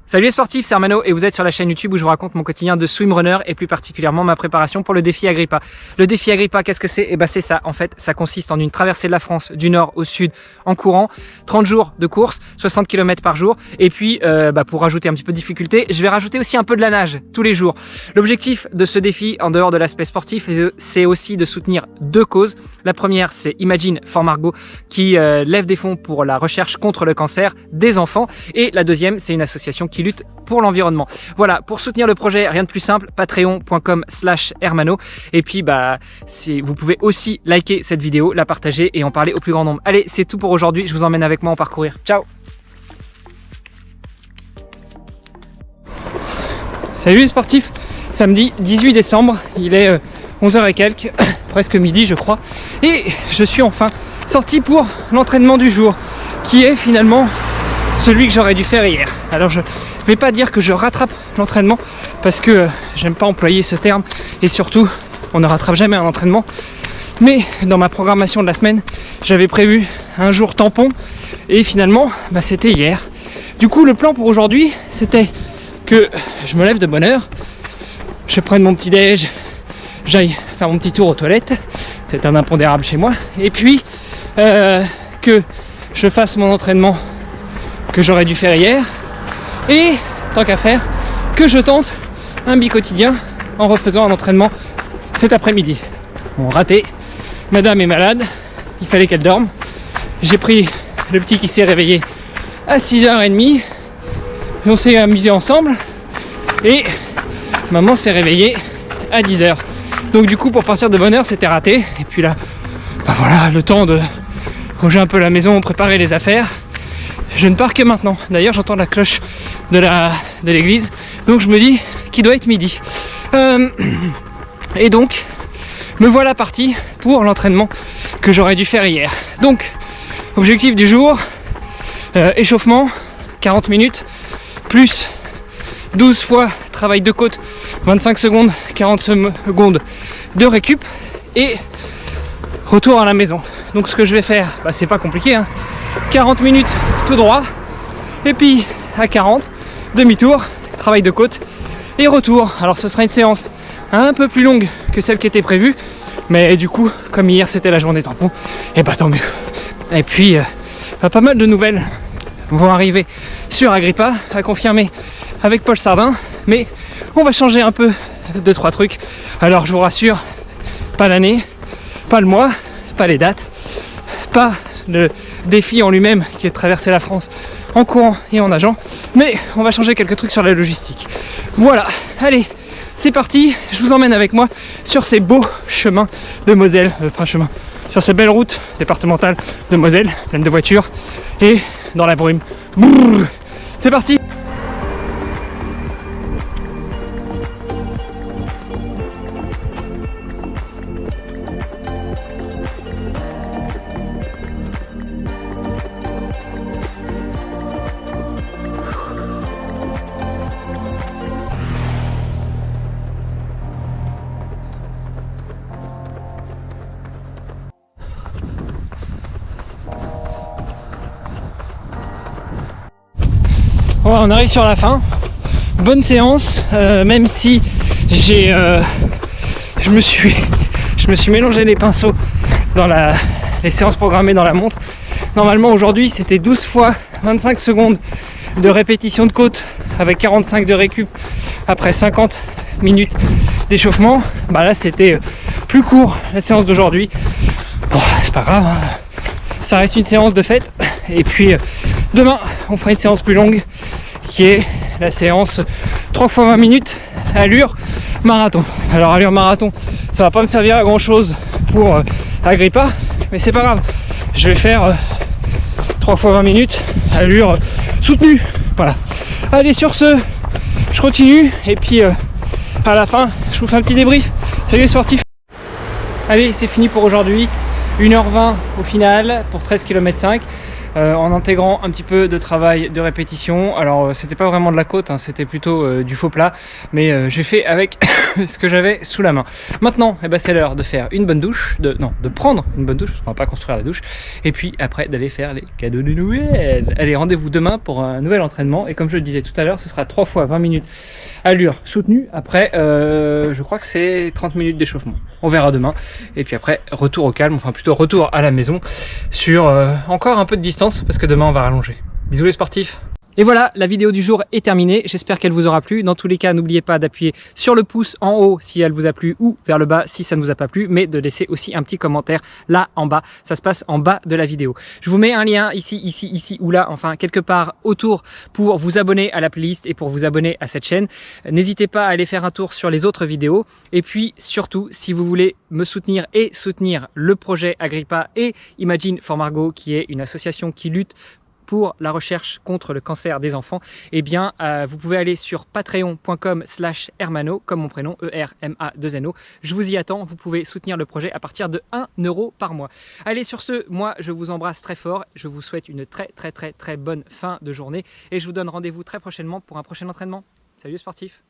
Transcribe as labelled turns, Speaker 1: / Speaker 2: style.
Speaker 1: Salut les sportifs, c'est Armano et vous êtes sur la chaîne YouTube où je vous raconte mon quotidien de swimrunner et plus particulièrement ma préparation pour le défi Agrippa. Le défi Agrippa, qu'est-ce que c'est? Eh ben c'est ça, en fait, ça consiste en une traversée de la France du nord au sud en courant, 30 jours de course, 60 km par jour et puis pour rajouter un petit peu de difficulté, je vais rajouter aussi un peu de la nage tous les jours. L'objectif de ce défi, en dehors de l'aspect sportif, c'est aussi de soutenir deux causes. La première, c'est Imagine for Margot qui lève des fonds pour la recherche contre le cancer des enfants et la deuxième, c'est une association qui lutte pour l'environnement. Voilà, pour soutenir le projet, rien de plus simple, patreon.com/hermano. Et puis, vous pouvez aussi liker cette vidéo, la partager et en parler au plus grand nombre. Allez, c'est tout pour aujourd'hui. Je vous emmène avec moi en parcourir. Ciao! Salut les sportifs! Samedi 18 décembre, il est 11h et quelques, presque midi je crois. Et je suis enfin sorti pour l'entraînement du jour, qui est finalement celui que j'aurais dû faire hier. Alors je vais pas dire que je rattrape l'entraînement parce que j'aime pas employer ce terme et surtout on ne rattrape jamais un entraînement, mais dans ma programmation de la semaine j'avais prévu un jour tampon et finalement c'était hier. Du coup le plan pour aujourd'hui c'était que je me lève de bonne heure, je prenne mon petit déj, j'aille faire mon petit tour aux toilettes, c'est un impondérable chez moi, et puis que je fasse mon entraînement que j'aurais dû faire hier et tant qu'à faire que je tente un bi-quotidien en refaisant un entraînement cet après-midi. Bon, raté, madame est malade, il fallait qu'elle dorme, j'ai pris le petit qui s'est réveillé à 6h30, on s'est amusé ensemble et maman s'est réveillée à 10h, donc du coup pour partir de bonne heure c'était raté. Et puis là voilà, le temps de ranger un peu la maison, préparer les affaires. Je ne pars que maintenant. D'ailleurs, j'entends la cloche de l'église, donc je me dis qu'il doit être midi. Et donc, me voilà parti pour l'entraînement que j'aurais dû faire hier. Donc, objectif du jour, échauffement, 40 minutes, plus 12 fois travail de côte, 25 secondes, 40 secondes de récup, et retour à la maison. Donc ce que je vais faire, c'est pas compliqué, hein. 40 minutes tout droit, et puis à 40, demi-tour, travail de côte et retour. Alors ce sera une séance un peu plus longue que celle qui était prévue, mais du coup comme hier c'était la journée tampon, et tant mieux. Et puis pas mal de nouvelles vont arriver sur Agrippa, à confirmer avec Paul Sardin, mais on va changer un peu 2-3 trucs. Alors je vous rassure, pas l'année, pas le mois, pas les dates, pas le défi en lui-même qui est de traverser la France en courant et en nageant, mais on va changer quelques trucs sur la logistique. Voilà, allez, c'est parti, je vous emmène avec moi sur ces beaux chemins de Moselle, sur ces belles routes départementales de Moselle, pleines de voitures et dans la brume. Brrr, c'est parti! On arrive sur la fin, bonne séance, même si je me suis mélangé les pinceaux dans les séances programmées dans la montre. Normalement aujourd'hui c'était 12 fois 25 secondes de répétition de côte avec 45 de récup après 50 minutes d'échauffement. Là c'était plus court la séance d'aujourd'hui. Bon, c'est pas grave, hein. Ça reste une séance de fête. Et puis demain on fera une séance plus longue qui est la séance 3 fois 20 minutes allure marathon. Alors allure marathon, ça va pas me servir à grand chose pour Agrippa, mais c'est pas grave, je vais faire 3 fois 20 minutes allure soutenue. Voilà, allez, sur ce je continue et puis à la fin je vous fais un petit débrief. Salut les sportifs! Allez, c'est fini pour aujourd'hui, 1h20 au final pour 13 km 5. en intégrant un petit peu de travail de répétition. Alors c'était pas vraiment de la côte, hein, c'était plutôt du faux plat, mais j'ai fait avec ce que j'avais sous la main. Maintenant, eh ben, c'est l'heure de faire une bonne douche, de prendre une bonne douche, parce qu'on va pas construire la douche, et puis après d'aller faire les cadeaux de Noël. Allez, rendez-vous demain pour un nouvel entraînement, et comme je le disais tout à l'heure, ce sera 3 fois 20 minutes allure soutenue. Après, je crois que c'est 30 minutes d'échauffement. On verra demain. Et puis après, retour au calme, enfin plutôt retour à la maison sur encore un peu de distance parce que demain on va rallonger. Bisous les sportifs. Et voilà, la vidéo du jour est terminée. J'espère qu'elle vous aura plu. Dans tous les cas, n'oubliez pas d'appuyer sur le pouce en haut si elle vous a plu ou vers le bas si ça ne vous a pas plu, mais de laisser aussi un petit commentaire là en bas. Ça se passe en bas de la vidéo. Je vous mets un lien ici ou là, enfin quelque part autour pour vous abonner à la playlist et pour vous abonner à cette chaîne. N'hésitez pas à aller faire un tour sur les autres vidéos. Et puis surtout, si vous voulez me soutenir et soutenir le projet Agrippa et Imagine for Margot, qui est une association qui lutte pour la recherche contre le cancer des enfants, eh bien, vous pouvez aller sur patreon.com/hermano, comme mon prénom, E-R-M-A-2-N-O. Je vous y attends, vous pouvez soutenir le projet à partir de 1 € par mois. Allez, sur ce, moi, je vous embrasse très fort, je vous souhaite une très bonne fin de journée et je vous donne rendez-vous très prochainement pour un prochain entraînement. Salut les sportifs!